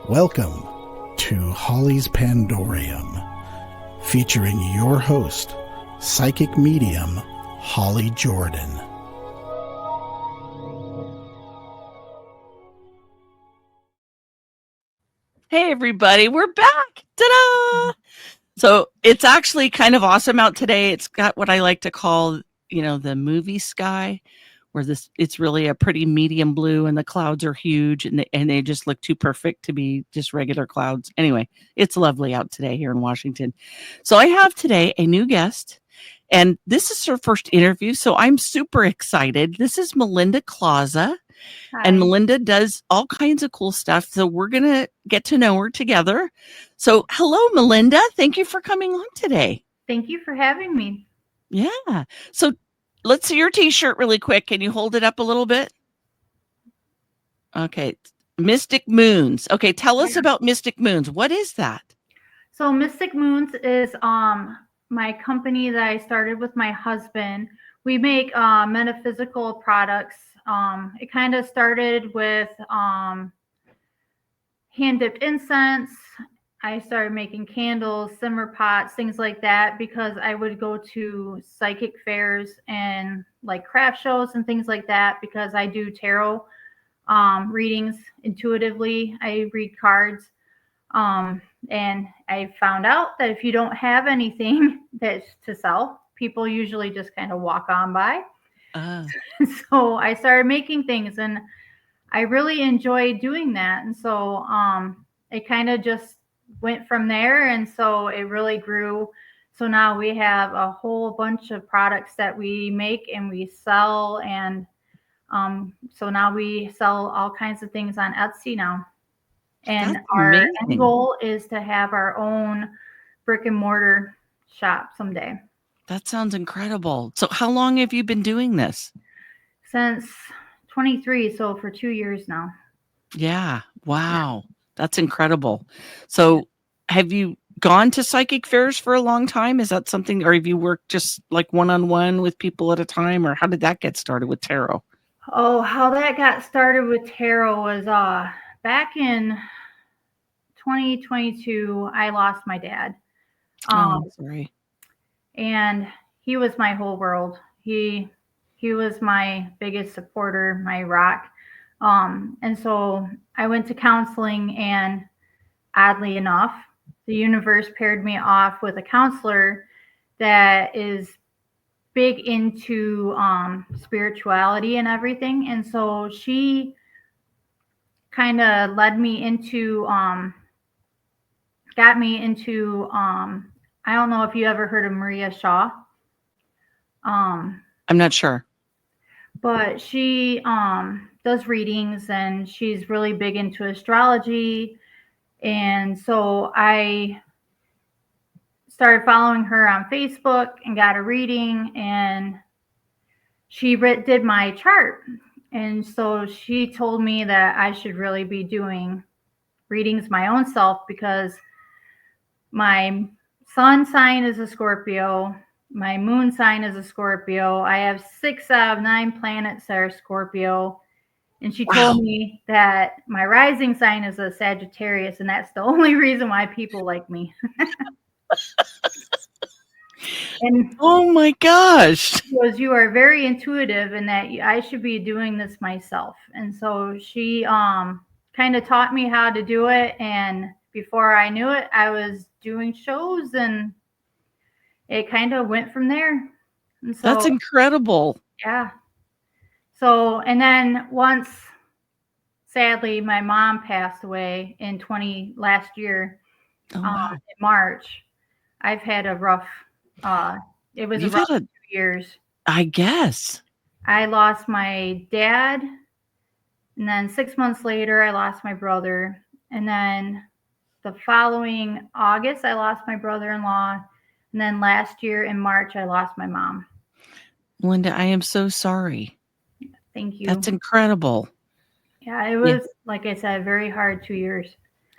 Welcome to Holly's Pandorium, featuring your host, psychic medium Holly Jordan. Hey everybody, we're back. Ta-da! So it's actually kind of awesome out today. It's got what I like to call, the movie sky, where it's really a pretty medium blue and the clouds are huge and they just look too perfect to be just regular clouds. Anyway, it's lovely out today here in Washington. So I have today a new guest, and this is her first interview, so I'm super excited. This is Melinda Klauza. And Hi. Melinda does all kinds of cool stuff. So we're going to get to know her together. So hello, Melinda. Thank you for coming on today. Thank you for having me. Yeah. So let's see your t-shirt really quick. Can you hold it up a little bit? Okay. Mystic Moons. Okay. Tell us about Mystic Moons. What is that? So Mystic Moons is my company that I started with my husband. We make metaphysical products. It kind of started with hand-dipped incense. I started making candles, simmer pots, things like that, because I would go to psychic fairs and like craft shows and things like that, because I do tarot readings intuitively. I read cards. And I found out that if you don't have anything that's to sell, people usually just kind of walk on by. So I started making things, and I really enjoyed doing that. And so it kind of just went from there. And so it really grew. So now we have a whole bunch of products that we make and we sell. And so now we sell all kinds of things on Etsy now. And That's our amazing. end goal is to have our own brick and mortar shop someday. That sounds incredible. So how long have you been doing this? Since 23, so for 2 years now. Yeah. Wow. That's incredible. So have you gone to psychic fairs for a long time? Is that something, or have you worked just like one-on-one with people at a time, or how did that get started with tarot? Oh, how that got started with tarot was back in 2022, I lost my dad. Sorry. And he was my whole world. He was my biggest supporter, my rock. And so I went to counseling, and oddly enough, the universe paired me off with a counselor that is big into spirituality and everything. And so she kind of led me into got me into I don't know if you ever heard of Maria Shaw. I'm not sure. But she does readings, and she's really big into astrology. And so I started following her on Facebook and got a reading, and she did my chart. And so she told me that I should really be doing readings my own self, because my sun sign is a Scorpio. My moon sign is a Scorpio. I have 6 out of 9 planets that are Scorpio. And she told me that my rising sign is a Sagittarius, and that's the only reason why people like me. And oh my gosh. You are very intuitive, and that I should be doing this myself. And so she kind of taught me how to do it. And before I knew it, I was doing shows, and it kind of went from there. And so, that's incredible. Yeah. So, and then once, sadly, my mom passed away in last year, wow. in March. I've had a rough, it was a rough 2 years. I guess. I lost my dad, and then 6 months later, I lost my brother. And then the following August, I lost my brother-in-law. And then last year in March, I lost my mom. Linda, I am so sorry. Thank you. That's incredible. Yeah, it was, like I said, very hard 2 years.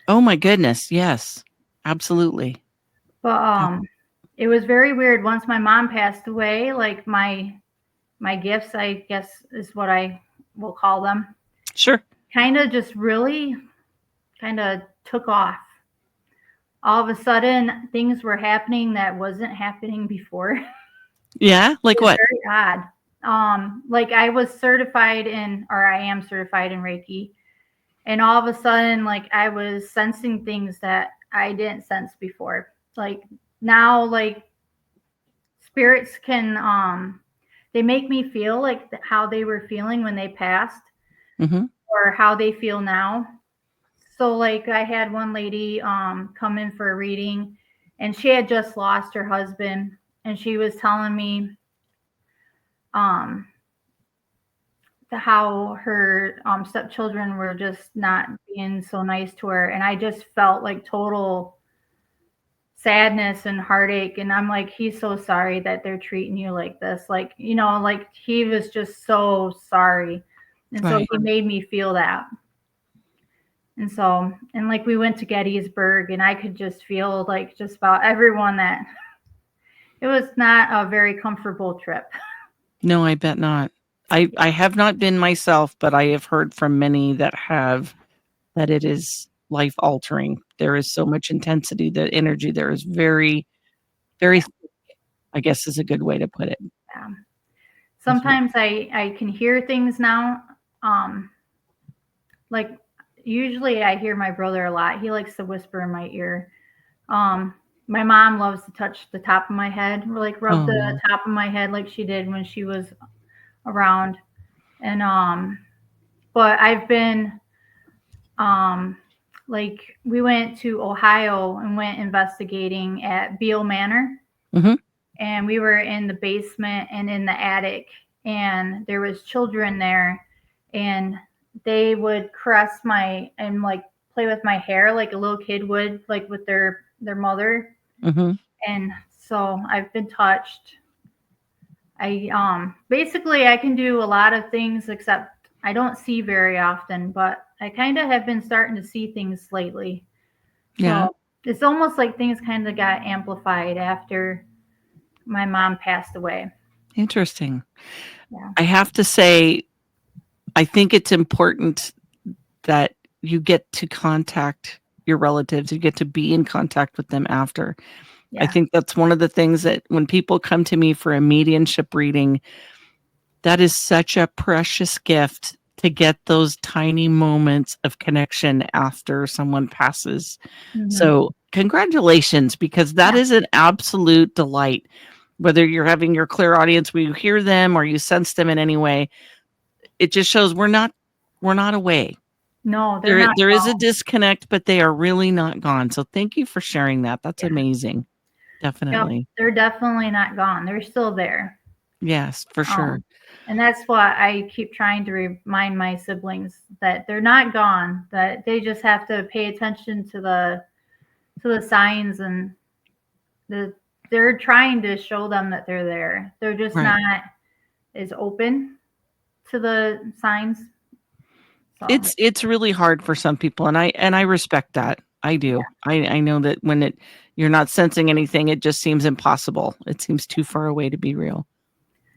Oh my goodness. Yes, absolutely. But it was very weird. Once my mom passed away, like my gifts, I guess is what I will call them. Sure. Kind of just really kind of took off. All of a sudden, things were happening that wasn't happening before. Yeah, like It was what? very odd. Like I was certified in, or I am certified in Reiki, and all of a sudden, like I was sensing things that I didn't sense before. Like now, like spirits can, they make me feel like how they were feeling when they passed, Mm-hmm. or how they feel now. So like I had one lady come in for a reading, and she had just lost her husband, and she was telling me um how her stepchildren were just not being so nice to her, and I just felt like total sadness and heartache, and I'm like, he's so sorry that they're treating you like this, like, you know, like he was just so sorry, and so Right. he made me feel that. And so, and like we went to Gettysburg, and I could just feel like just about everyone that it was not a very comfortable trip. No, I bet not. I have not been myself, but I have heard from many that have that it is life altering. There is so much intensity, the energy there is very, very, I guess is a good way to put it. Yeah. Sometimes I can hear things now. Like usually I hear my brother a lot. He likes to whisper in my ear. My mom loves to touch the top of my head, or like rub the Oh, top of my head like she did when she was around. And but I've been like we went to Ohio and went investigating at Beale Manor, mhm, and we were in the basement and in the attic, and there was children there, and they would caress my and like play with my hair like a little kid would, like with their mother. mhm. And so I've been touched. I basically I can do a lot of things, except I don't see very often, but I kind of have been starting to see things lately. Yeah, So it's almost like things kind of got amplified after my mom passed away. interesting. Yeah. I have to say, I think it's important that you get to contact your relatives, you get to be in contact with them after. I Yeah. think that's one of the things that when people come to me for a mediumship reading, that is such a precious gift to get those tiny moments of connection after someone passes. Hmm. So, congratulations, because that Yeah. is an absolute delight. Whether you're having your clear audience where you hear them or you sense them in any way, it just shows we're not away. No, they're There not there is a gone. disconnect, but they are really not gone. So thank you for sharing that. That's Yeah. amazing. Yep. Definitely. They're definitely not gone. They're still there. Yes, for sure. Um, and that's why I keep trying to remind my siblings that they're not gone, that they just have to pay attention to the signs, and the they're trying to show them that they're there. They're just Right. not as open to the signs. So It's really hard for some people, and I respect that. I do. I know that when you're not sensing anything, it just seems impossible. It seems too far away to be real.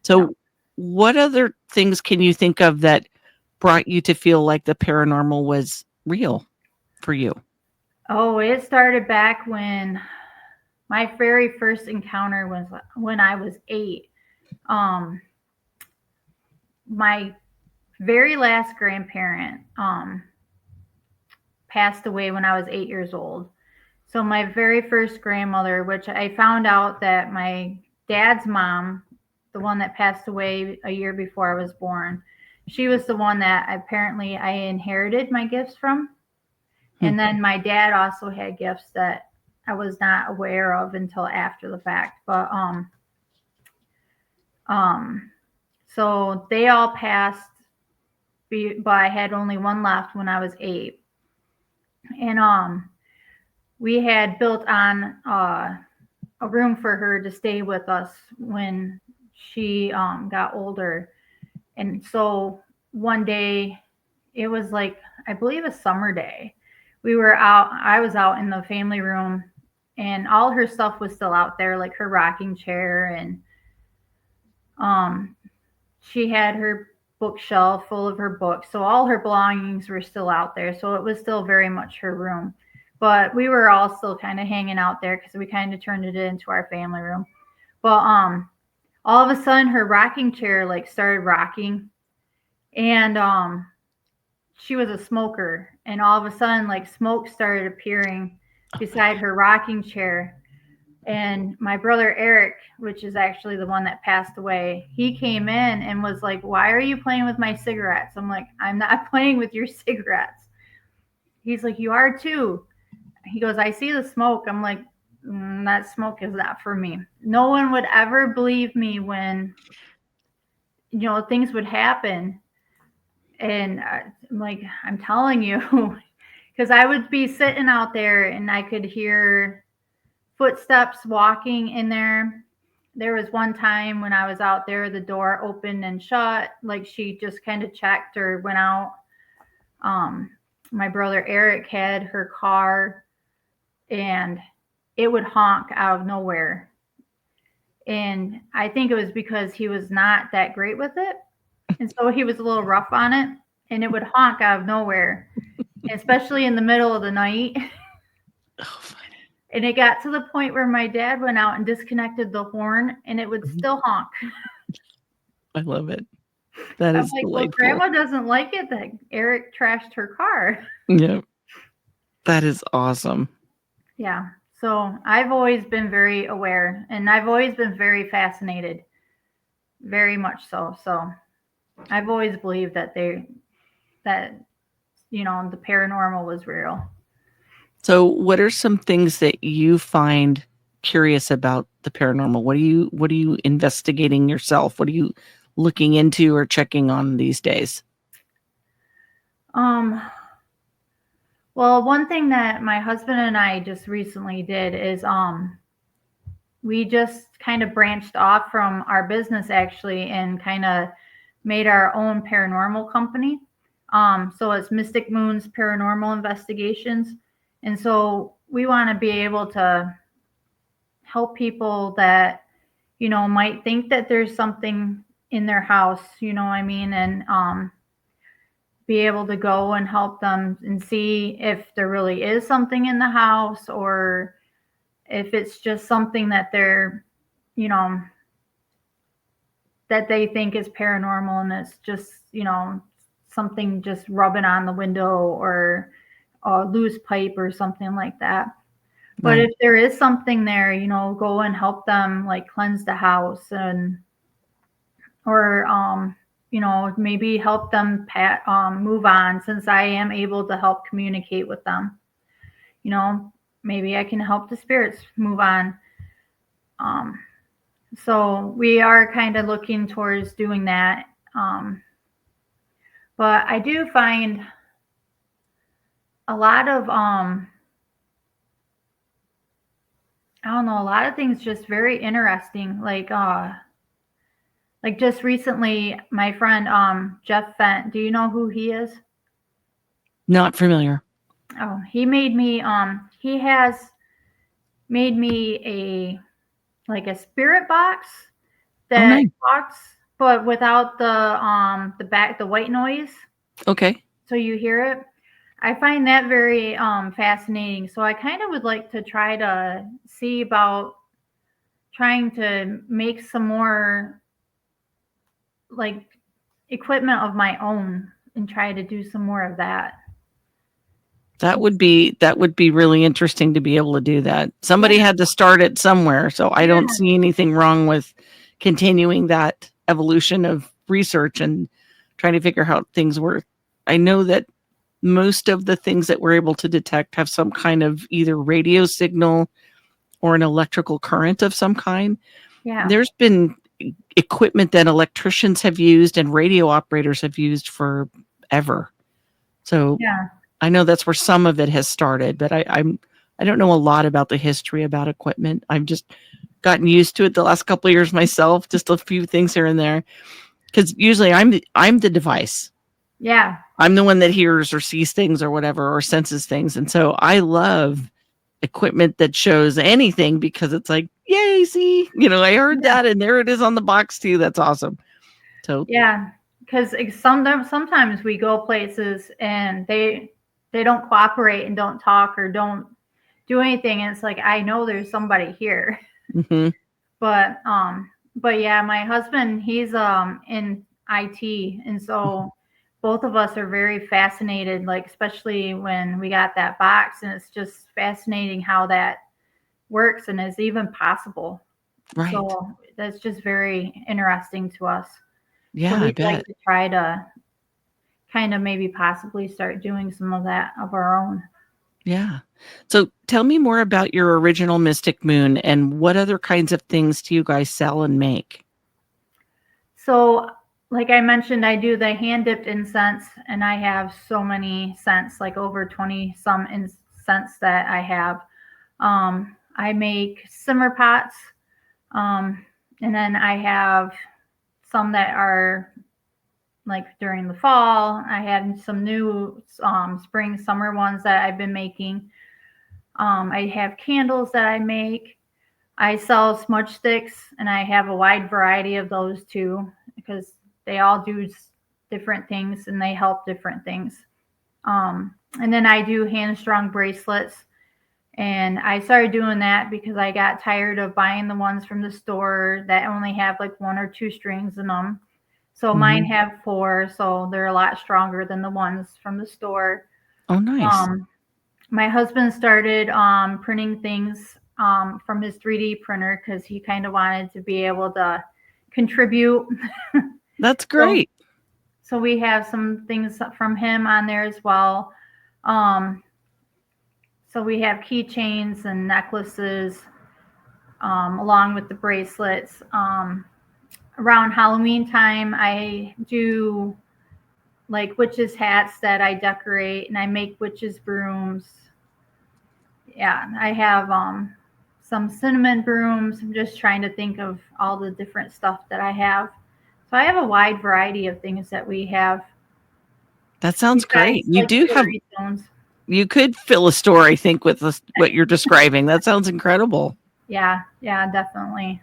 yeah. So what other things can you think of that brought you to feel like the paranormal was real for you? Oh, it started back when my very first encounter was when I was 8. Um, my very last grandparent passed away when I was 8 years old. So my very first grandmother, which I found out that my dad's mom, the one that passed away a year before I was born, she was the one that apparently I inherited my gifts from. Hmm. And then my dad also had gifts that I was not aware of until after the fact. But um so they all passed, but I had only one left when I was 8. And we had built on a room for her to stay with us when she got older. And so one day, it was like, I believe a summer day, we were out, I was out in the family room, and all her stuff was still out there, like her rocking chair, and um she had her bookshelf full of her books. So all her belongings were still out there. So it was still very much her room. but we were all still kind of hanging out there because we kind of turned it into our family room. But all of a sudden her rocking chair like started rocking, and she was a smoker, and all of a sudden like smoke started appearing beside her rocking chair. And my brother Eric, which is actually the one that passed away, he came in and was like, "Why are you playing with my cigarettes?" I'm like, "I'm not playing with your cigarettes." He's like, "You are too." He goes, "I see the smoke." I'm like, "That smoke is not for me." No one would ever believe me when, things would happen. And I'm like, "I'm telling you," because I would be sitting out there and I could hear footsteps walking in there. There was one time when I was out there, the door opened and shut, like she just kind of checked or went out. My brother Eric had her car, and it would honk out of nowhere. And I think it was because he was not that great with it. And so he was a little rough on it, and it would honk out of nowhere, especially in the middle of the night. Oh, funny. And it got to the point where my dad went out and disconnected the horn, and it would still honk. I love it. That I'm is like, delightful. well, Grandma doesn't like it that Eric trashed her car. Yeah. That is awesome. Yeah. So I've always been very aware, and I've always been very fascinated. Very much so. So I've always believed that the paranormal was real. So what are some things that you find curious about the paranormal? What are you investigating yourself? What are you looking into or checking on these days? Well, one thing that my husband and I just recently did is we just kind of branched off from our business actually and kind of made our own paranormal company. So it's Mystic Moon's Paranormal Investigations. And so we want to be able to help people that, might think that there's something in their house, you know what I mean? And be able to go and help them and see if there really is something in the house, or if it's just something that they're, that they think is paranormal, and it's just, something just rubbing on the window, or a loose pipe or something like that. But if there is something there, go and help them like cleanse the house, and or maybe help them move on, since I am able to help communicate with them. Maybe I can help the spirits move on. So we are kind of looking towards doing that. But I do find a lot of I don't know, a lot of things just very interesting. Like just recently, my friend Jeff Fent, do you know who he is? Not familiar. Oh, he made me he has made me a spirit box that nice. talks, but without the white noise. Okay. So you hear it. I find that very fascinating. So I kind of would like to try to see about trying to make some more like equipment of my own and try to do some more of that. That would be really interesting to be able to do that. Somebody had to start it somewhere. So I don't see anything wrong with continuing that evolution of research and trying to figure out how things work. I know that most of the things that we're able to detect have some kind of either radio signal or an electrical current of some kind. Yeah. There's been equipment that electricians have used and radio operators have used forever. So yeah. I know that's where some of it has started, but I don't know a lot about the history about equipment. I've just gotten used to it the last couple of years myself, just a few things here and there. Because usually I'm the device. Yeah. I'm the one that hears or sees things or whatever, or senses things. And so I love equipment that shows anything, because it's like, yay, see, I heard that, and there it is on the box too. That's awesome. So yeah, because sometimes we go places and they they don't cooperate and don't talk or don't do anything. And it's like, I know there's somebody here. Mm-hmm. But yeah, my husband, he's in IT, and so both of us are very fascinated, like especially when we got that box, and it's just fascinating how that works and is even possible. Right. So that's just very interesting to us. Yeah, So I we'd like bet. to try to kind of maybe possibly start doing some of that of our own. Yeah. So tell me more about your original Mystic Moon and what other kinds of things do you guys sell and make? So, like I mentioned, I do the hand dipped incense, and I have so many scents, like over 20 some incense that I have. I make simmer pots, and then I have some that are like during the fall. I had some new spring, summer ones that I've been making. I have candles that I make. I sell smudge sticks, and I have a wide variety of those too, because they all do different things and they help different things. And then I do hand strung bracelets, and I started doing that because I got tired of buying the ones from the store that only have like 1 or 2 strings in them. So mine Mhm. have 4, so they're a lot stronger than the ones from the store. Oh, nice. My husband started printing things from his 3D printer because he kind of wanted to be able to contribute. That's So, great. so we have some things from him on there as well. Um, so we have keychains and necklaces along with the bracelets. Around Halloween time, I do like witches' hats that I decorate, and I make witches' brooms. Yeah, I have some cinnamon brooms. I'm just trying to think of all the different stuff that I have. So I have a wide variety of things that we have. That You sounds great. guys You like do have jewelry stones? you could fill a store, I think, with this, what you're describing. That sounds incredible. Yeah, definitely.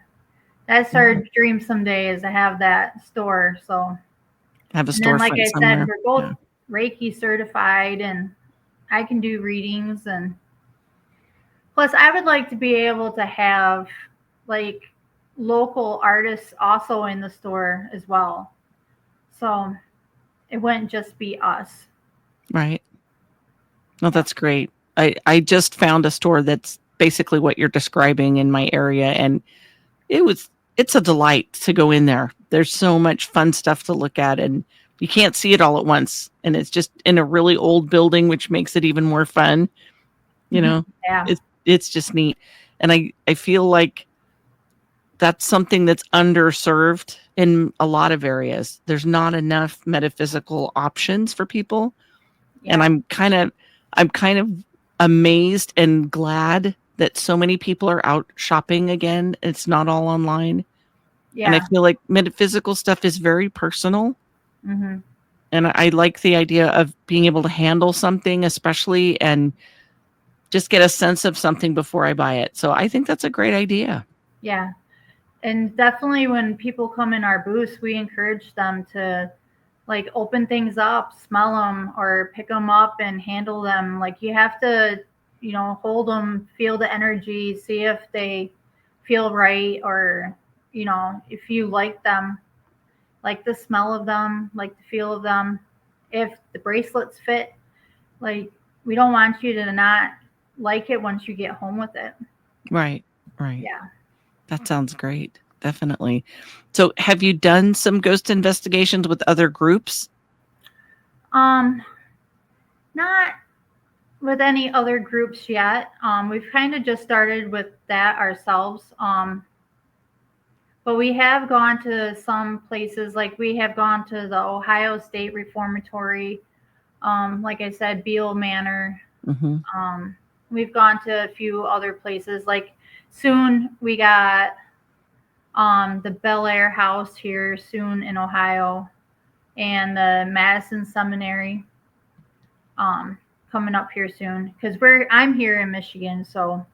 That's our Yeah. dream someday, is to have that store. So, Have a and then like storefront I said, somewhere. we're both Yeah. Reiki certified, and I can do readings, and plus I would like to be able to have like local artists also in the store as well. So it wouldn't just be us. Right. No, Yeah. that's great. I just found a store that's basically what you're describing in my area, and it's a delight to go in there. There's so much fun stuff to look at, and you can't see it all at once, and it's just in a really old building, which makes it even more fun. You Mhm. know, Yeah. it's just neat, and I feel like that's something that's underserved in a lot of areas. There's not enough metaphysical options for people, and Yeah. I'm kind of amazed and glad that so many people are out shopping again. It's not all online. And I Yeah. feel like metaphysical stuff is very personal. Hmm. And I like the idea of being able to handle something, especially, and just get a sense of something before I buy it. So I think that's a great idea. Yeah. And definitely when people come in our booths, we encourage them to like open things up, smell them, or pick them up and handle them. Like you have to, hold them, feel the energy, see if they feel right, or, if you like them, like the smell of them, like the feel of them. If the bracelets fit, like we don't want you to not like it once you get home with it. Right. Right. Yeah. That sounds great. Definitely. So have you done some ghost investigations with other groups? Um, Not with any other groups yet. We've kind of just started with that ourselves. But we have gone to some places, like we have gone to the Ohio State Reformatory, like I said, Beale Manor. Mm-hmm. We've gone to a few other places. Like soon we got the Bel Air House here soon in Ohio, and the Madison Seminary um, coming up here soon, because I'm here in Michigan, so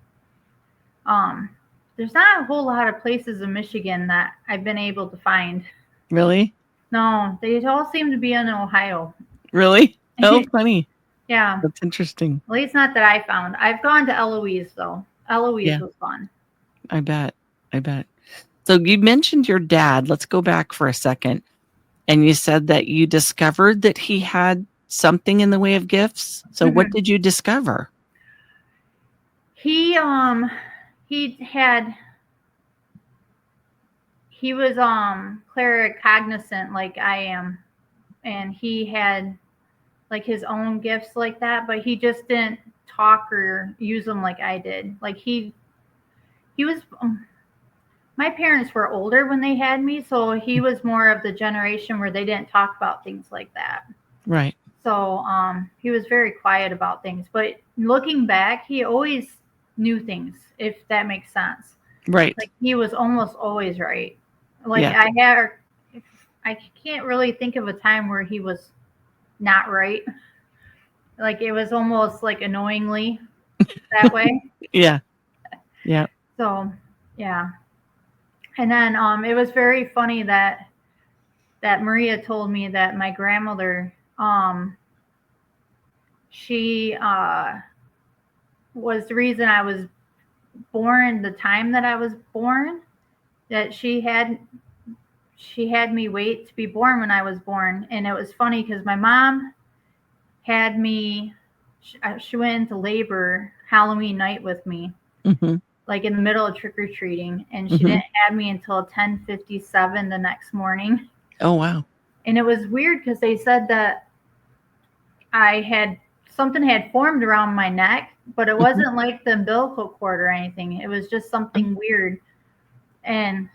um, there's not a whole lot of places in Michigan that I've been able to find. Really? No, they all seem to be in Ohio. Really? Oh, funny. Yeah. That's interesting. At least not that I found. I've gone to Eloise though. Eloise Yeah. was fun. I bet. So you mentioned your dad. Let's go back for a second. And you said that you discovered that he had something in the way of gifts. So what did you discover? He was claircognizant like I am, and he had like his own gifts like that, but he just didn't talk or use them like I did. Like he was my parents were older when they had me, so he was more of the generation where they didn't talk about things like that. Right. So he was very quiet about things, but looking back, he always knew things, if that makes sense. Right. Like he was almost always right. Like Yeah. I can't really think of a time where he was not right. Like it was almost like annoyingly that way. Yeah. Yeah. So yeah. And then it was very funny that Maria told me that my grandmother she was the reason I was born the time that I was born, that she had me wait to be born when I was born. And it was funny because my mom had me, she went into labor Halloween night with me, like in the middle of trick-or-treating, and she didn't have me until 10:57 the next morning. Oh, wow. And it was weird because they said that something had formed around my neck, but it wasn't like the umbilical cord or anything. It was just something weird. And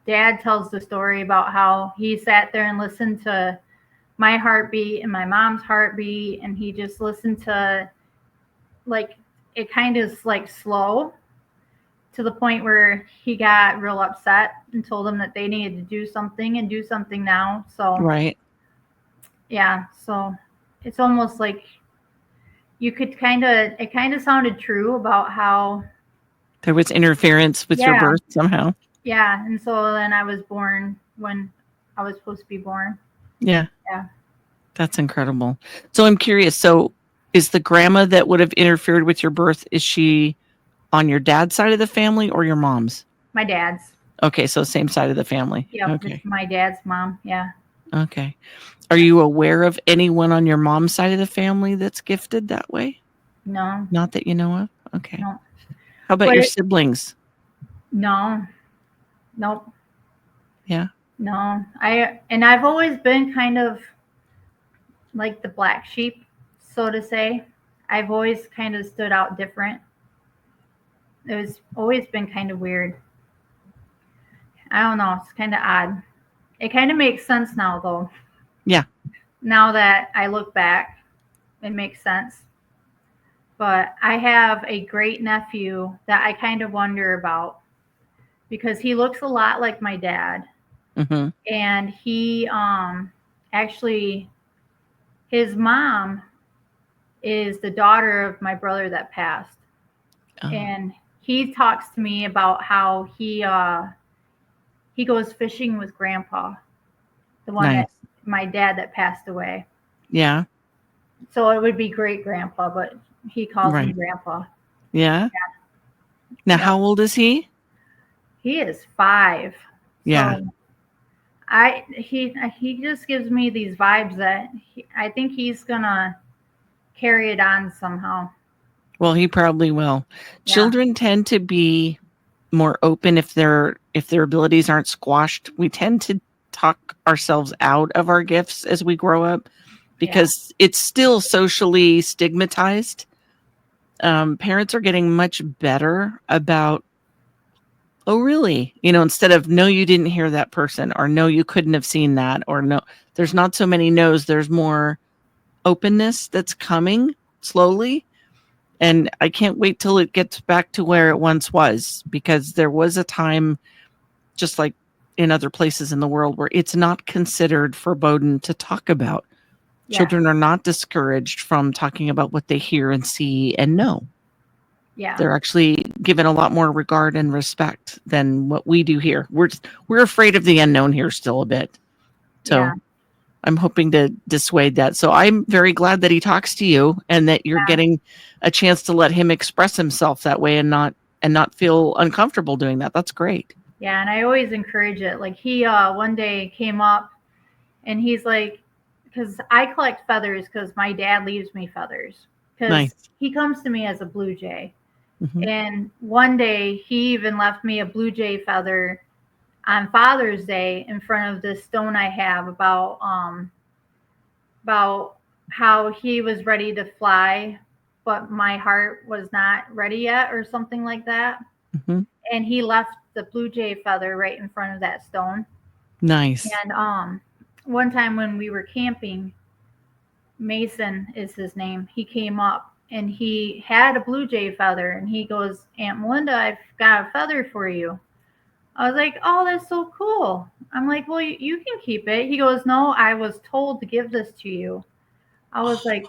Dad tells the story about how he sat there and listened to my heartbeat and my mom's heartbeat, and he just listened to, like, it kind of like slow to the point where he got real upset and told them that they needed to do something and do something now. So right. Yeah, so it's almost like you could it kind of sounded true about how there was interference with your birth somehow. Yeah, and so then I was born when I was supposed to be born. Yeah. Yeah. That's incredible. So I'm curious. So is the grandma that would have interfered with your birth, is she on your dad's side of the family or your mom's? My dad's. Okay, so same side of the family. Yep, Okay. it's my dad's mom. Yeah. Okay. Are you aware of anyone on your mom's side of the family that's gifted that way? No. Not that you know of? Okay. No. How about your siblings? No. Nope. Yeah. No. I've always been kind of like the black sheep, so to say. I've always kind of stood out different. It was always been kind of weird. I don't know. It's kind of odd. It kind of makes sense now, though. Yeah. Now that I look back, it makes sense. But I have a great nephew that I kind of wonder about because he looks a lot like my dad. And he actually, his mom is the daughter of my brother that passed. And he talks to me about how he goes fishing with Grandpa, the one that my dad that passed away. Yeah. So it would be great Grandpa, but he calls him Grandpa. Yeah. Now, how old is he? He is 5. Yeah. So he just gives me these vibes that I think he's gonna carry it on somehow. Well, he probably will. Yeah. Children tend to be more open if their abilities aren't squashed. We tend to talk ourselves out of our gifts as we grow up because it's still socially stigmatized. Parents are getting much better about, oh, really? Instead of, no, you didn't hear that person, or no, you couldn't have seen that, or no, there's not so many no's. There's more openness that's coming slowly. And I can't wait till it gets back to where it once was, because there was a time, just like in other places in the world, where it's not considered verboten to talk about. Yeah. Children are not discouraged from talking about what they hear and see and know. Yeah. They're actually given a lot more regard and respect than what we do here. We're afraid of the unknown here still a bit. So I'm hoping to dissuade that. So I'm very glad that he talks to you and that you're getting a chance to let him express himself that way and not feel uncomfortable doing that. That's great. Yeah, and I always encourage it. Like he one day came up and he's like, because I collect feathers because my dad leaves me feathers. Because Nice. he comes to me as a blue jay. Mhm. And one day he even left me a blue jay feather on Father's Day in front of this stone I have about how he was ready to fly, but my heart was not ready yet, or something like that. Mhm. And he left the blue jay feather right in front of that stone. Nice. And one time when we were camping, Mason is his name. He came up and he had a blue jay feather, and he goes, "Aunt Melinda, I've got a feather for you." I was like, "Oh, that's so cool." I'm like, "Well, you can keep it." He goes, "No, I was told to give this to you." I was like,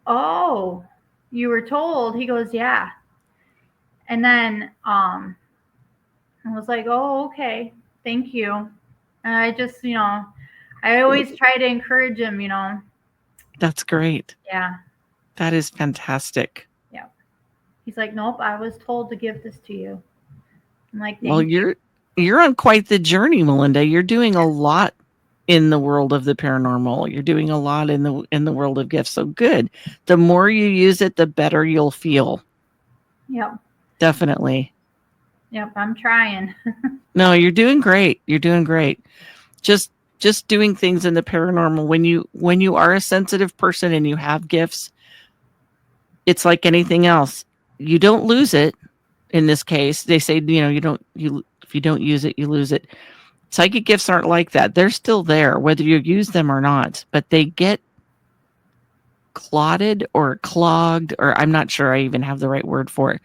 "Oh, you were told?" He goes, "Yeah." And then I was like, "Oh, okay. Thank you." And I just, I always try to encourage him, That's great. Yeah. That is fantastic. Yeah. He's like, "Nope, I was told to give this to you." I'm like, Well, "Thank you." you're on quite the journey, Melinda. You're doing a lot in the world of the paranormal. You're doing a lot in the world of gifts. So good. The more you use it, the better you'll feel. Yep. Definitely. Yep. I'm trying. No, you're doing great. You're doing great. Just doing things in the paranormal when you are a sensitive person and you have gifts, it's like anything else. You don't lose it. In this case, they say, you if you don't use it, you lose it. Psychic gifts aren't like that. They're still there, whether you use them or not, but they get clotted or clogged, or I'm not sure I even have the right word for it.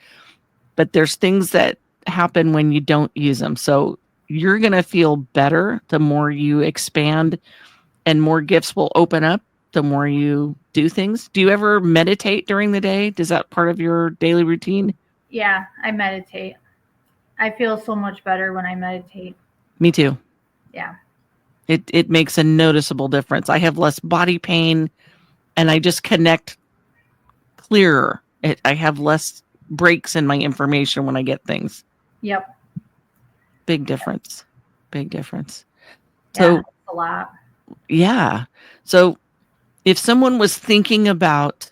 But there's things that happen when you don't use them. So you're going to feel better the more you expand, and more gifts will open up the more you do things. Do you ever meditate during the day? Is that part of your daily routine? Yeah, I meditate. I feel so much better when I meditate. Me too. Yeah. It makes a noticeable difference. I have less body pain and I just connect clearer. I have less breaks in my information when I get things. Yep. Big difference. Big difference. Yeah, So, it's a lot. yeah. So, if someone was thinking about,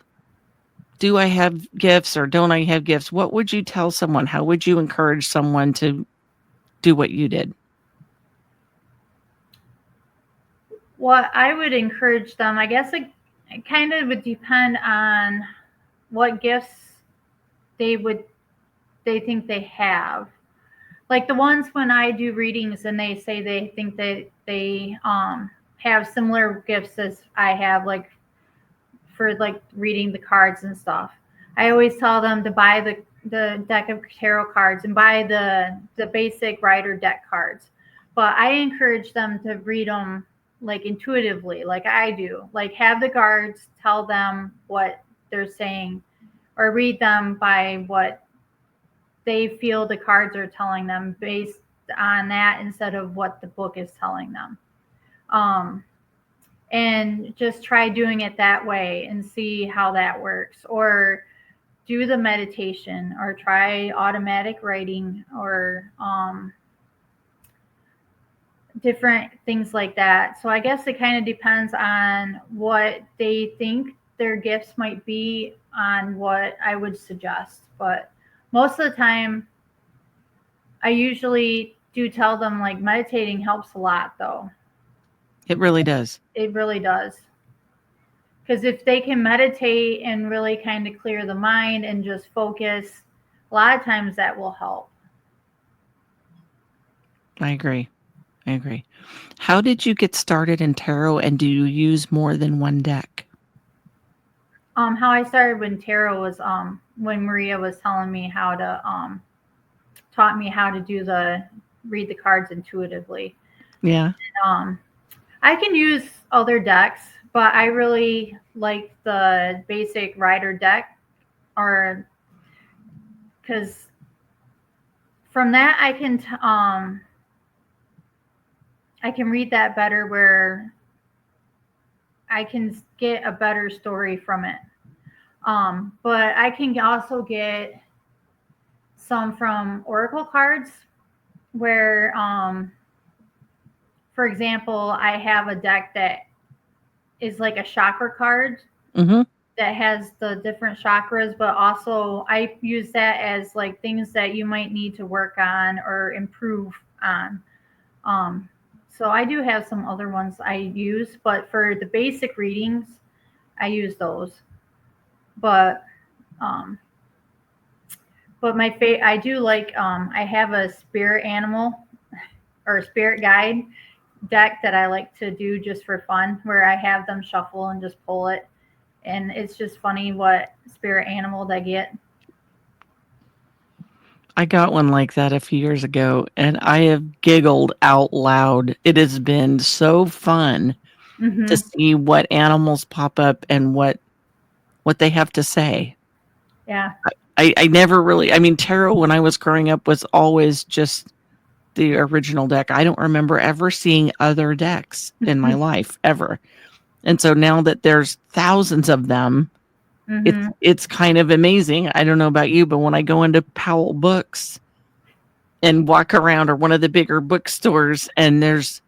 do I have gifts or don't I have gifts? What would you tell someone? How would you encourage someone to do what you did? What I would encourage them, I guess it kind of would depend on what gifts they think they have. Like the ones when I do readings and they say they think that they have similar gifts as I have, like for like reading the cards and stuff. I always tell them to buy the deck of tarot cards and buy the basic rider deck cards. But I encourage them to read them like intuitively, like I do. Like have the cards tell them what they're saying, or read them by what they feel the cards are telling them based on that instead of what the book is telling them. Um, and just try doing it that way and see how that works, or do the meditation, or try automatic writing, or different things like that. So I guess it kind of depends on what they think their gifts might be on what I would suggest. But most of the time I usually do tell them like meditating helps a lot though. It really does. It really does. Because if they can meditate and really kind of clear the mind and just focus, a lot of times that will help. I agree. I agree. How did you get started in tarot, and do you use more than one deck? How I started when tarot was when Maria was telling me how to taught me how to do the read the cards intuitively. Yeah. Um, I can use other decks, but I really like the basic rider deck, or because from that I can read that better, where I can get a better story from it. But I can also get some from oracle cards where, for example, I have a deck that is like a chakra card Mm-hmm. that has the different chakras, but also I use that as like things that you might need to work on or improve on. Um, so I do have some other ones I use, but for the basic readings, I use those. But um, but I do like I have a spirit animal or a spirit guide deck that I like to do just for fun, where I have them shuffle and just pull it, and it's just funny what spirit animal they get. I got one like that a few years ago, and I have giggled out loud. It has been so fun to Mm-hmm. see what animals pop up and what they have to say. Yeah. I never really, I mean, tarot when I was growing up was always just the original deck. I don't remember ever seeing other decks in my life ever. And so now that there's thousands of them, Mm-hmm. it's kind of amazing. I don't know about you, but when I go into Powell Books and walk around or one of the bigger bookstores and there's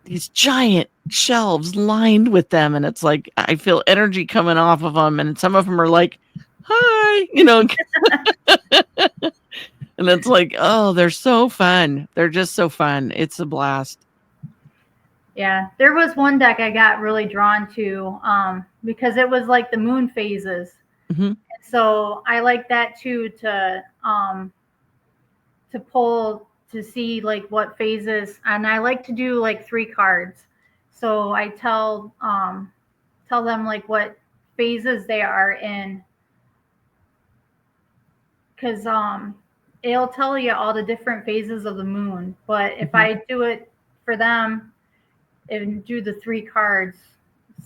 these giant shelves lined with them, and it's like I feel energy coming off of them, and some of them are like, hi, and it's like, oh, they're so fun. They're just so fun. It's a blast. Yeah, there was one deck I got really drawn to because it was like the moon phases. Mm-hmm. So I like that too to pull to see like what phases, and I like to do like 3 cards. So I tell them like what phases they are in, because it'll tell you all the different phases of the moon. But if Mm-hmm. I do it for them and do the 3 cards,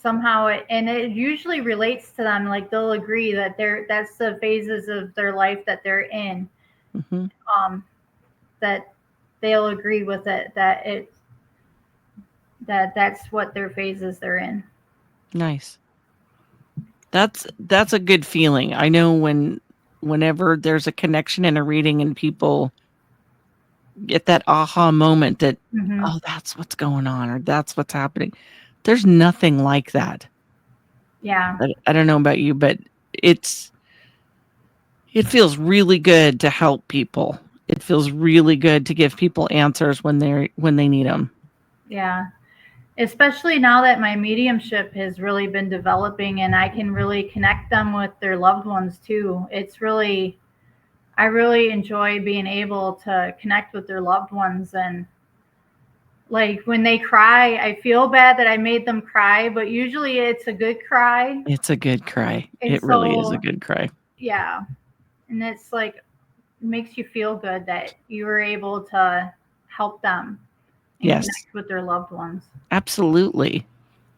somehow it usually relates to them, like they'll agree that that's the phases of their life that they're in. Mm-hmm. That they'll agree with it, that's what their phases they're in. Nice. That's a good feeling. I know whenever there's a connection in a reading and people get that aha moment that, Mm-hmm. oh, that's what's going on or that's what's happening. There's nothing like that. Yeah. I don't know about you, but it feels really good to help people. It feels really good to give people answers when they need them. Yeah. Especially now that my mediumship has really been developing and I can really connect them with their loved ones too. I really enjoy being able to connect with their loved ones, and like when they cry, I feel bad that I made them cry, but usually it's a good cry. It's a good cry. And It really is a so, good cry. yeah. And it's like, it makes you feel good that you were able to help them and Yes, connect with their loved ones. absolutely.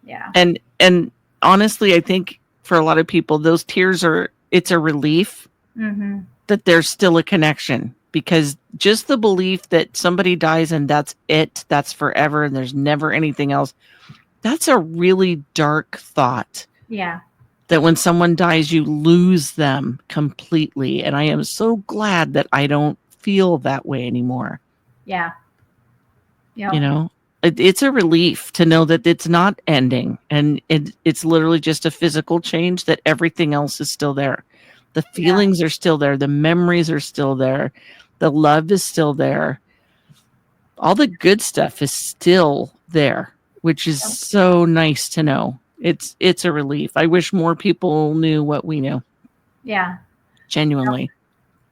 Yeah. And honestly, I think for a lot of people, those tears it's a relief Mm-hmm. that there's still a connection, because just the belief that somebody dies and that's it, that's forever, and there's never anything else. That's a really dark thought. Yeah. That when someone dies, you lose them completely. And I am so glad that I don't feel that way anymore. Yeah. Yep. It's a relief to know that it's not ending, and it's literally just a physical change, that everything else is still there. The feelings are still there. The memories are still there. The love is still there. All the good stuff is still there, which is so nice to know. It's a relief. I wish more people knew what we knew. Yeah. Genuinely.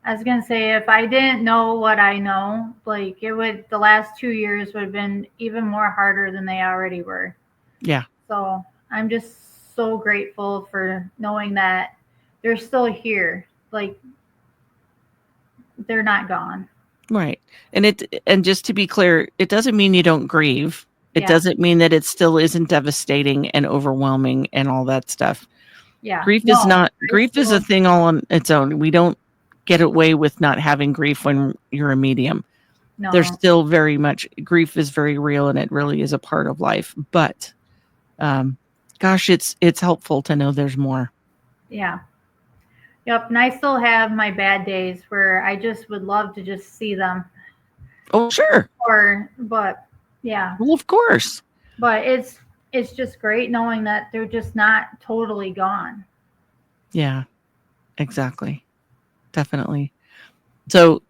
I was gonna say, if I didn't know what I know, like the last 2 years would have been even more harder than they already were. Yeah. So I'm just so grateful for knowing that they're still here. Like, they're not gone. Right. And just to be clear, it doesn't mean you don't grieve. It Yeah. doesn't mean that it still isn't devastating and overwhelming and all that stuff. Yeah. Grief No, is not I grief is a still- thing all on its own. We don't get away with not having grief when you're a medium. No. There's still very much grief is very real, and it really is a part of life. But gosh, it's helpful to know there's more. Yeah. Yep. And I still have my bad days where I just would love to just see them. Oh, sure. But yeah. Well, of course. But it's just great knowing that they're just not totally gone. Yeah, exactly. Definitely. So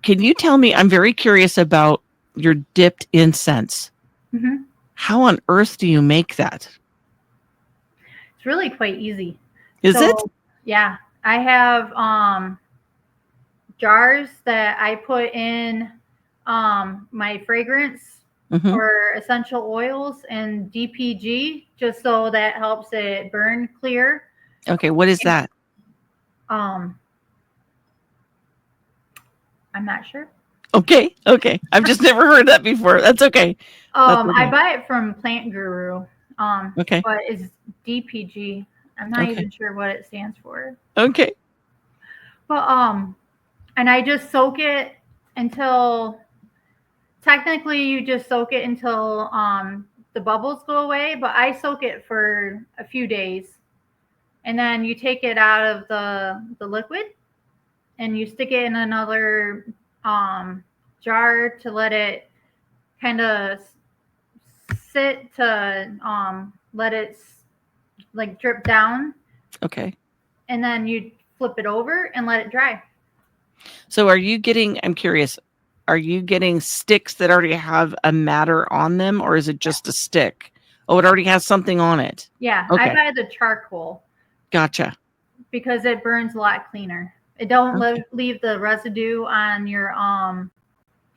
can you tell me, I'm very curious about your dipped incense. Mm-hmm. How on earth do you make that? It's really quite easy. Is it? Yeah. I have jars that I put in my fragrance Mhm. or essential oils and DPG just so that helps it burn clear. Okay, what is that? I'm not sure. Okay. I've just never heard that before. That's okay. I buy it from Plant Guru. Okay. But it's DPG. I'm not Okay. even sure what it stands for. Okay. But and I just soak it until technically you just soak it until the bubbles go away, but I soak it for a few days. And then you take it out of the liquid and you stick it in another jar to let it kind of sit to let it like drip down. Okay. And then you flip it over and let it dry. So I'm curious, are you getting sticks that already have a matter on them, or is it just a stick? Oh, it already has something on it. Yeah, Okay. I buy the charcoal Gotcha. because it burns a lot cleaner. It don't Okay. leave the residue on your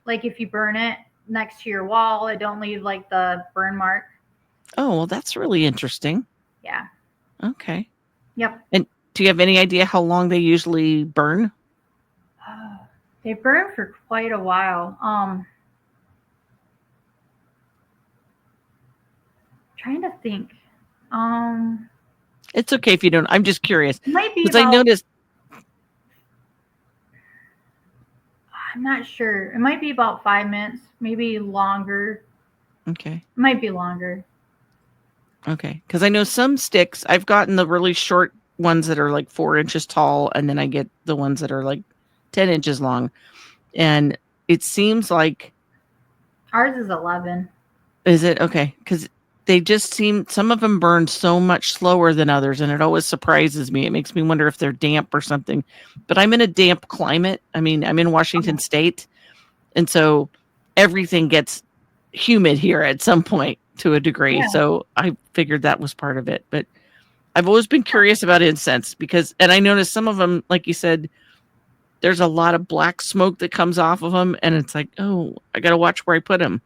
like if you burn it next to your wall, it don't leave like the burn mark. Oh, well, that's really interesting. Yeah. Okay. Yep. And do you have any idea how long they usually burn? They burn for quite a while. Trying to think. It's okay if you don't. I'm just curious. It might be Because I noticed. I'm not sure. It might be about 5 minutes, maybe longer. Okay. It might be longer. Okay. Because I know some sticks, I've gotten the really short ones that are like 4 inches tall, and then I get the ones that are like 10 inches long. And it seems like. Ours is 11. Is it? Okay. Because they just seem, some of them burn so much slower than others, and it always surprises me. It makes me wonder if they're damp or something. But I'm in a damp climate. I mean, I'm in Washington State, and so everything gets humid here at some point to a degree. Yeah. So I figured that was part of it. But I've always been curious about incense and I noticed some of them, like you said, there's a lot of black smoke that comes off of them, and it's like, oh, I got to watch where I put them.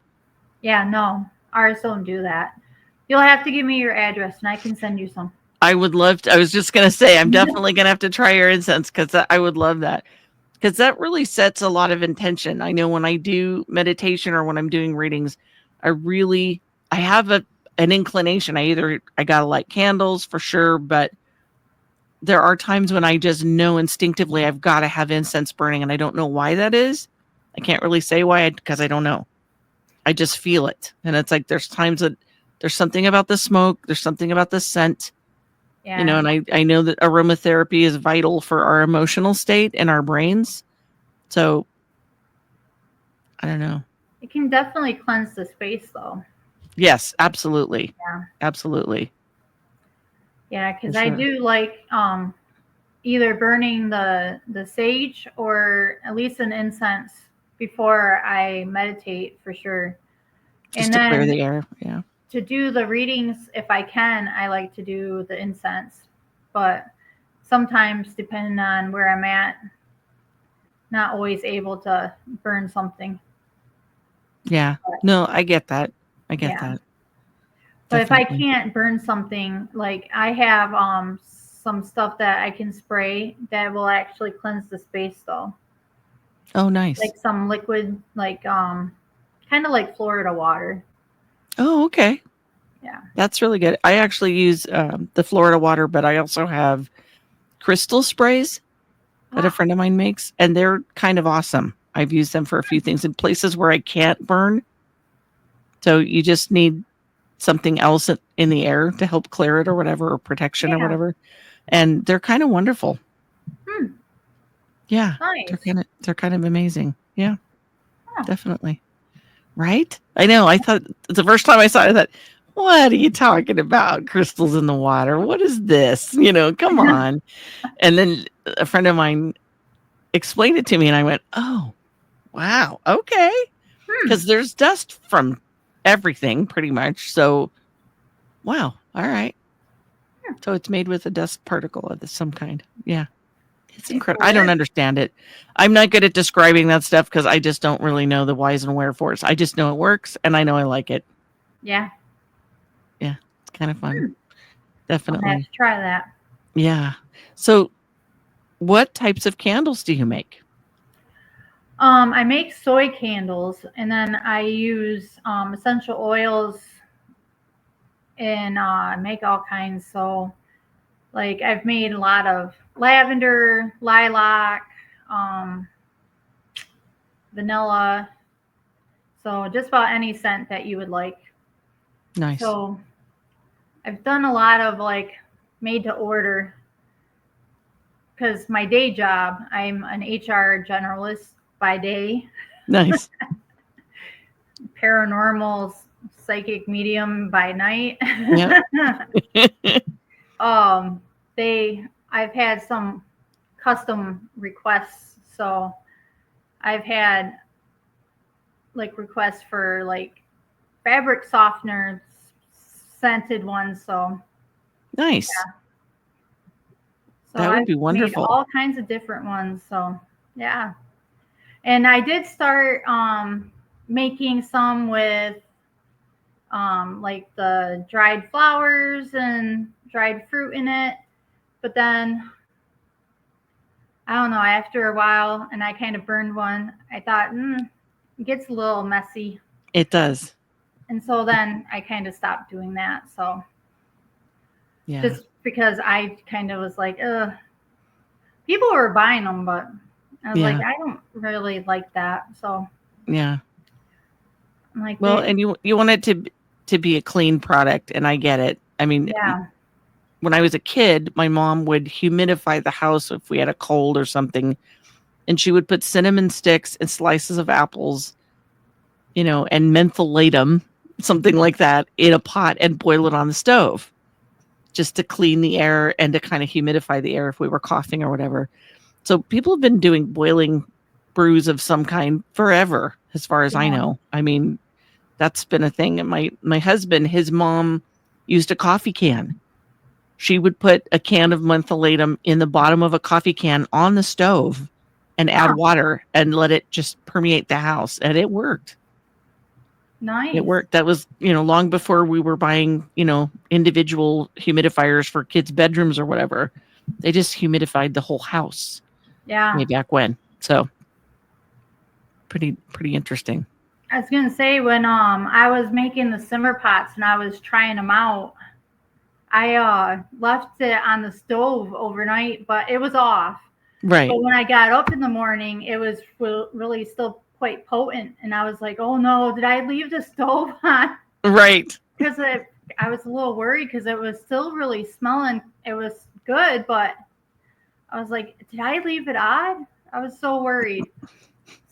Yeah, no, ours don't do that. You'll have to give me your address and I can send you some. I would love to. I was just going to say, I'm definitely going to have to try your incense because I would love that. Because that really sets a lot of intention. I know when I do meditation or when I'm doing readings, I have an inclination. I got to light candles for sure, but there are times when I just know instinctively I've got to have incense burning, and I don't know why that is. I can't really say why because I don't know. I just feel it. And it's like there's times that there's something about the smoke, there's something about the scent. Yeah. You know, and I know that aromatherapy is vital for our emotional state and our brains. So I don't know. It can definitely cleanse the space though. Yes, absolutely. Yeah. Absolutely. Yeah, because For I sure. do like either burning the sage or at least an incense before I meditate for sure. Just And to clear then the air. Yeah. to do the readings, if I can, I like to do the incense. But sometimes, depending on where I'm at, not always able to burn something. Yeah. No, I get that. I get that. But if I Definitely. can't burn something, like I have some stuff that I can spray that will actually cleanse the space though. Oh, nice. Like some liquid, like kind of like Florida water. Oh, okay. Yeah. That's really good. I actually use the Florida water, but I also have crystal sprays that a friend of mine makes, and they're kind of awesome. I've used them for a few things in places where I can't burn. So you just need something else in the air to help clear it or whatever, or protection or Yeah. whatever. And they're kind of wonderful. Yeah. Nice. They're kind of amazing. Yeah, Oh. definitely. Right? I know. I thought the first time I saw it, I thought, what are you talking about? Crystals in the water. What is this? Come on. And then a friend of mine explained it to me and I went, oh, wow. Okay. Because there's dust from everything pretty much. So, wow. All right. So it's made with a dust particle of some kind. Yeah. It's incredible. I don't understand it. I'm not good at describing that stuff because I just don't really know the whys and wherefores. I just know it works and I know I like it. Yeah. Yeah. It's kind of fun. I'll Definitely. have to try that. Yeah. So what types of candles do you make? I make soy candles, and then I use essential oils and make all kinds. So, like, I've made a lot of lavender, lilac, vanilla. So, just about any scent that you would like. Nice. So, I've done a lot of like made to order because my day job, I'm an HR generalist by day. Nice. Paranormal psychic medium by night. Yep. I've had some custom requests. So I've had like requests for like fabric softeners, scented ones. So Nice. yeah. So That would I've be made wonderful. all kinds of different ones. So yeah. And I did start making some with like the dried flowers and dried fruit in it. But then, I don't know, after a while, and I kind of burned one, I thought, it gets a little messy. It does. And so then I kind of stopped doing that. So Yeah. just because I kind of was like, people were buying them, but I was like, I don't really like that. So yeah. I'm like, well, and you want it to be a clean product, and I get it. I mean, yeah. When I was a kid, my mom would humidify the house if we had a cold or something, and she would put cinnamon sticks and slices of apples, and mentholatum, something like that, in a pot and boil it on the stove just to clean the air and to kind of humidify the air if we were coughing or whatever. So people have been doing boiling brews of some kind forever, as far as I know. I mean, that's been a thing. And my husband, his mom used a coffee can. She would put a can of mentholatum in the bottom of a coffee can on the stove and add water and let it just permeate the house. And it worked. Nice. It worked. That was, long before we were buying, individual humidifiers for kids' bedrooms or whatever. They just humidified the whole house. Yeah. Way back when. So pretty interesting. I was gonna say, when I was making the simmer pots and I was trying them out, I left it on the stove overnight, but it was off. Right. But when I got up in the morning, it was really still quite potent, and I was like, "Oh no, did I leave the stove on?" Right. Because I was a little worried because it was still really smelling. It was good, but I was like, "Did I leave it on?" I was so worried.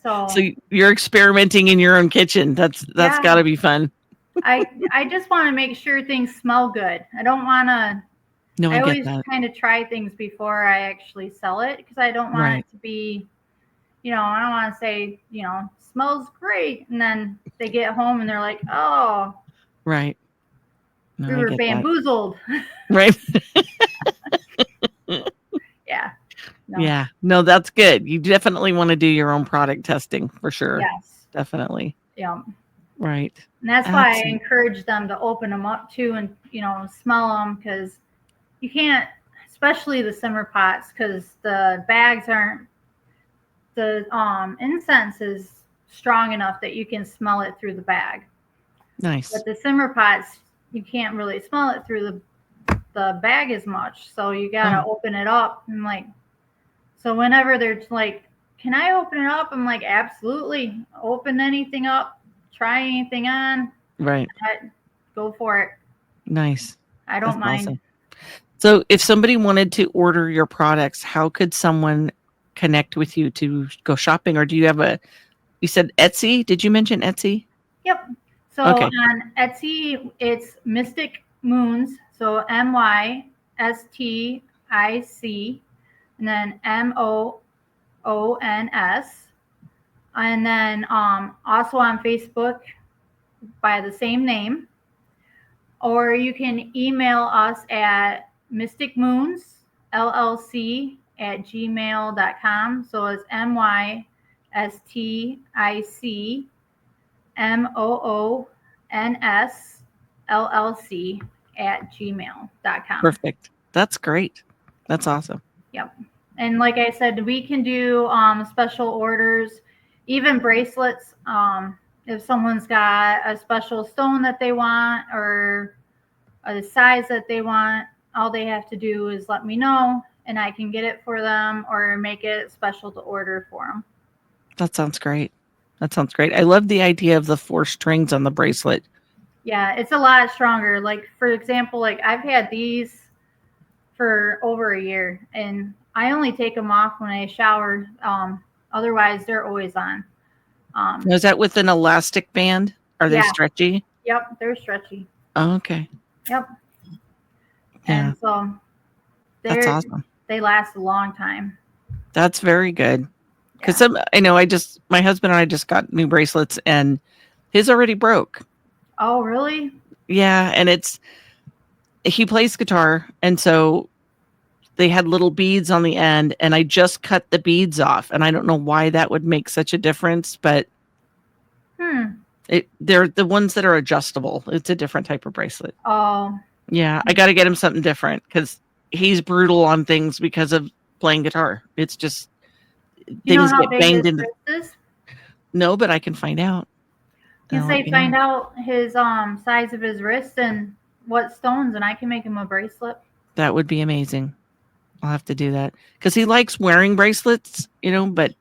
So you're experimenting in your own kitchen. That's got to be fun. I just want to make sure things smell good. I don't want to. No, I always get that. kind of try things before I actually sell it because I don't want it to be, I don't want to say, smells great, and then they get home and they're like, oh, right. No, we were bamboozled. Right. Yeah. No. Yeah. No, that's good. You definitely want to do your own product testing for sure. Yes. Definitely. Yeah. Right. And that's why I encourage them to open them up too and, smell them, because you can't, especially the simmer pots, because the bags aren't, the incense is strong enough that you can smell it through the bag. Nice. But the simmer pots, you can't really smell it through the bag as much. So you got to open it up. And like, so whenever they're like, can I open it up? I'm like, absolutely. Open anything up. Try anything on. Right. go for it. Nice. I don't That's mind. awesome. So if somebody wanted to order your products, how could someone connect with you to go shopping? Or do you have you said Etsy? Did you mention Etsy? Yep. So Okay. on Etsy, it's Mystic Moons. So MYSTIC, and then MOONS. And then also on Facebook by the same name. Or you can email us at mysticmoonsllc@gmail.com. So it's MYSTICMOONSLLC@gmail.com. Perfect. That's great. That's awesome. Yep. And like I said, we can do special orders, even bracelets. If someone's got a special stone that they want or a size that they want, all they have to do is let me know and I can get it for them or make it special to order for them. That sounds great. That sounds great. I love the idea of the 4 strings on the bracelet. Yeah, it's a lot stronger. Like, for example, like I've had these for over a year and I only take them off when I shower. Otherwise, they're always on. Now, is that with an elastic band? Are they Yeah. stretchy? Yep, they're stretchy. Oh, okay. Yep. Yeah. And so That's awesome. they last a long time. That's very good. Because Yeah. I know my husband and I just got new bracelets and his already broke. Oh, really? Yeah. And he plays guitar. And so they had little beads on the end and I just cut the beads off. And I don't know why that would make such a difference, but they're the ones that are adjustable. It's a different type of bracelet. Oh. Yeah. I got to get him something different because he's brutal on things because of playing guitar. It's just You know things how get big banged his into. wrist is? No, but I can find out. You I'll say let you find know. out his size of his wrist and what stones, and I can make him a bracelet. That would be amazing. I'll have to do that because he likes wearing bracelets, but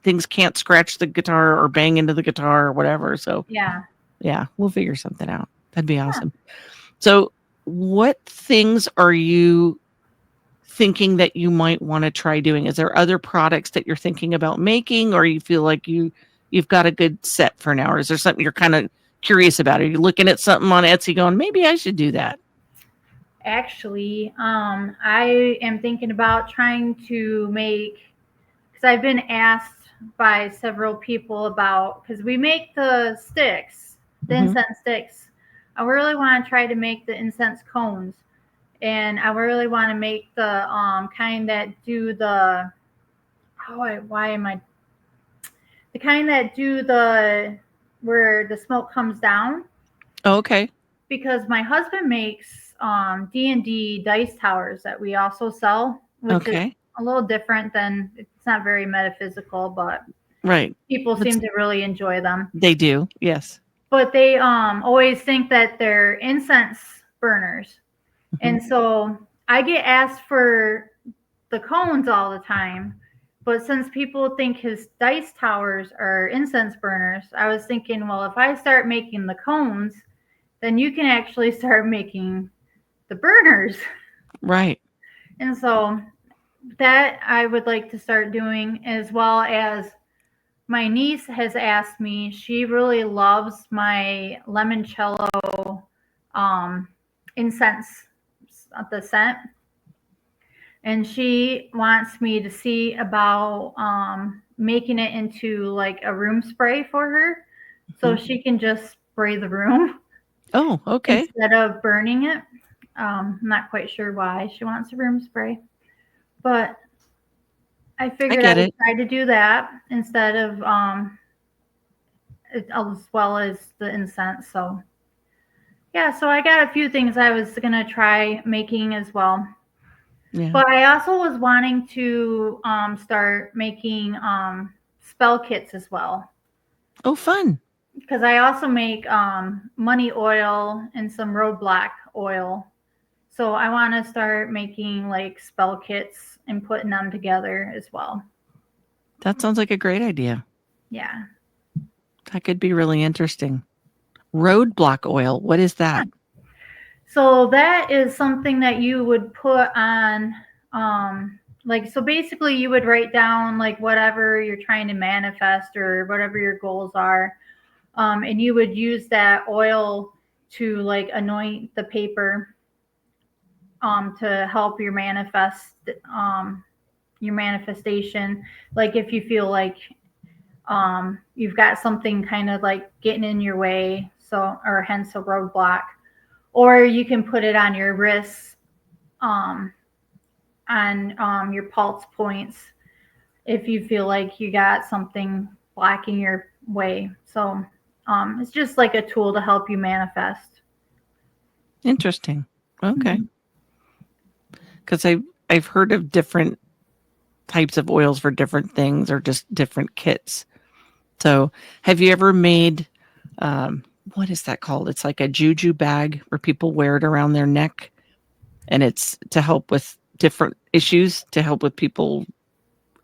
things can't scratch the guitar or bang into the guitar or whatever. So Yeah. we'll figure something out. That'd be awesome. So what things are you thinking that you might want to try doing? Is there other products that you're thinking about making, or you feel like you've got a good set for now? Or is there something you're kind of curious about? Are you looking at something on Etsy going, maybe I should do that? Actually, I am thinking about trying to make, because I've been asked by several people about, because we make the sticks, the incense sticks. I really want to try to make the incense cones. And I really want to make the kind that do the, the kind that do the, where the smoke comes down. Oh, okay. Because my husband makes D&D dice towers that we also sell, which is a little different than, it's not very metaphysical, but right. People seem to really enjoy them. They do, yes. But they always think that they're incense burners. And so I get asked for the cones all the time. But since people think his dice towers are incense burners, I was thinking, well, if I start making the cones, then you can actually start making the burners. Right. And so that I would like to start doing, as well as my niece has asked me, she really loves my limoncello incense, the scent. And she wants me to see about making it into like a room spray for her, so she can just spray the room. Oh, okay. Instead of burning it. I'm not quite sure why she wants a room spray, but I figured I would try to do that instead of as well as the incense. So yeah, so I got a few things I was gonna try making as well. Yeah. But I also was wanting to start making spell kits as well. Oh, fun. Because I also make money oil and some roadblock oil. So I want to start making like spell kits and putting them together as well. That sounds like a great idea. Yeah. That could be really interesting. Roadblock oil. What is that? So that is something that you would put on, so basically you would write down like whatever you're trying to manifest or whatever your goals are. And you would use that oil to like anoint the paper, to help your manifestation. Like if you feel like, you've got something kind of like getting in your way, or hence a roadblock. Or you can put it on your wrists, on your pulse points, if you feel like you got something blocking your way. So it's just like a tool to help you manifest. Interesting. Okay. Mhm. Because I've heard of different types of oils for different things or just different kits. So have you ever made, what is that called? It's like a juju bag where people wear it around their neck, and it's to help with different issues, to help with people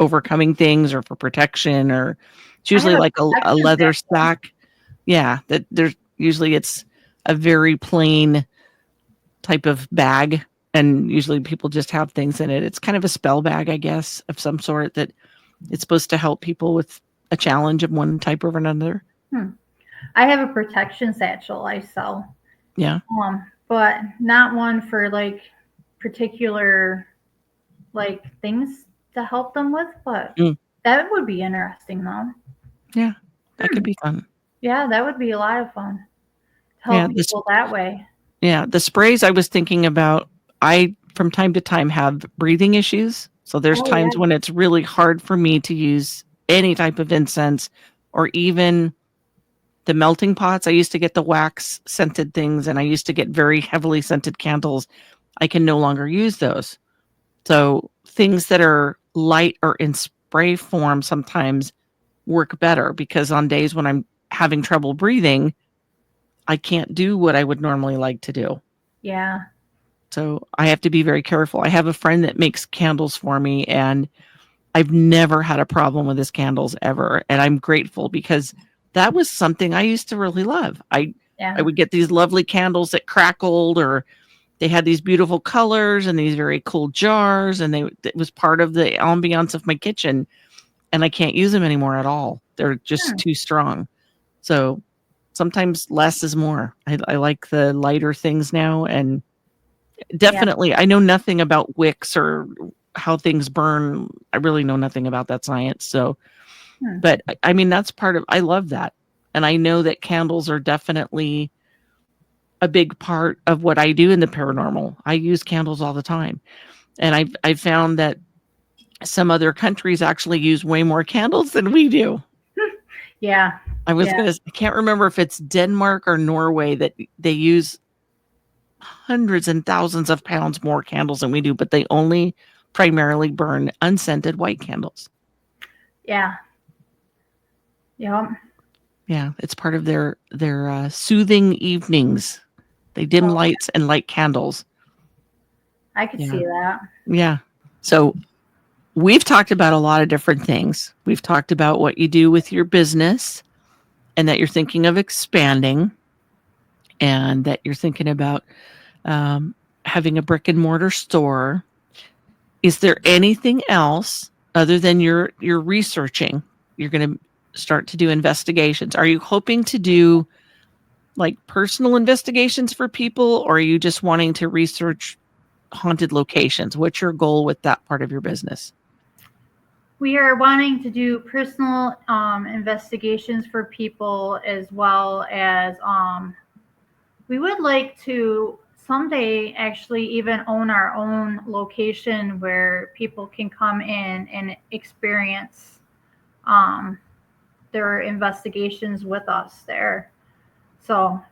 overcoming things or for protection, or it's usually like a leather sack. Yeah, that there's usually it's a very plain type of bag, and usually people just have things in it. It's kind of a spell bag, I guess, of some sort, that it's supposed to help people with a challenge of one type or another. I have a protection satchel I sell. Yeah. But not one for like particular like things to help them with, but that would be interesting though. Yeah, that could be fun. Yeah, that would be a lot of fun to help people that way. Yeah, the sprays I was thinking about, I from time to time have breathing issues. So there's times when it's really hard for me to use any type of incense, or even the melting pots. I used to get the wax scented things, and I used to get very heavily scented candles. I can no longer use those. So things that are light or in spray form sometimes work better, because on days when I'm having trouble breathing, I can't do what I would normally like to do. Yeah. So I have to be very careful. I have a friend that makes candles for me, and I've never had a problem with his candles ever. And I'm grateful, because that was something I used to really love. I would get these lovely candles that crackled, or they had these beautiful colors and these very cool jars, and it was part of the ambiance of my kitchen. And I can't use them anymore at all. They're just too strong. So sometimes less is more. I like the lighter things now, and definitely I know nothing about wicks or how things burn. I really know nothing about that science. So, but I mean, that's part of, I love that. And I know that candles are definitely a big part of what I do in the paranormal. I use candles all the time. And I've found that some other countries actually use way more candles than we do. Yeah. I can't remember if it's Denmark or Norway that they use hundreds and thousands of pounds more candles than we do, but they only primarily burn unscented white candles. Yeah. Yep. Yeah, it's part of their soothing evenings. They dim lights and light candles. I could see that. Yeah. So we've talked about a lot of different things. We've talked about what you do with your business, and that you're thinking of expanding, and that you're thinking about having a brick and mortar store. Is there anything else other than you're researching? You're going to start to do investigations. Are you hoping to do like personal investigations for people, or are you just wanting to research haunted locations? What's your goal with that part of your business? We are wanting to do personal investigations for people, as well as we would like to someday actually even own our own location where people can come in and experience their investigations with us there. So,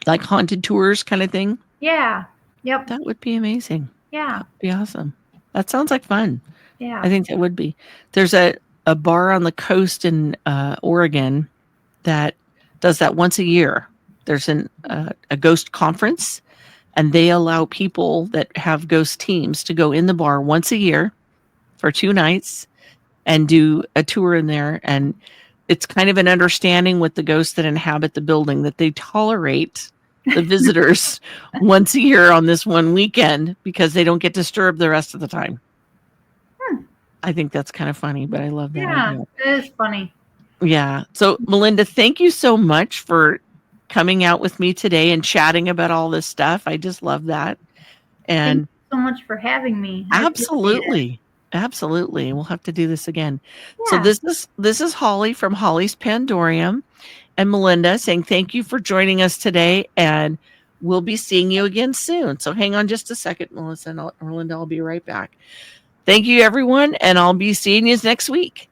like haunted tours kind of thing? Yeah. Yep. That would be amazing. Yeah. That would be awesome. That sounds like fun. Yeah. I think that would be. There's a bar on the coast in Oregon that does that once a year. There's a ghost conference, and they allow people that have ghost teams to go in the bar once a year for 2 nights and do a tour in there. And it's kind of an understanding with the ghosts that inhabit the building that they tolerate the visitors once a year on this one weekend because they don't get disturbed the rest of the time. I think that's kind of funny, but I love that Yeah, idea. it is funny. Yeah. So, Melinda, thank you so much for coming out with me today and chatting about all this stuff. I just love that. Thank And you so much for having me. I appreciate it. absolutely. We'll have to do this again. So Yeah. this is Holly from Holly's Pandorium and Melinda saying thank you for joining us today, and we'll be seeing you again soon. So hang on just a second, Melissa and Melinda. I'll be right back. Thank you, everyone, and I'll be seeing you next week.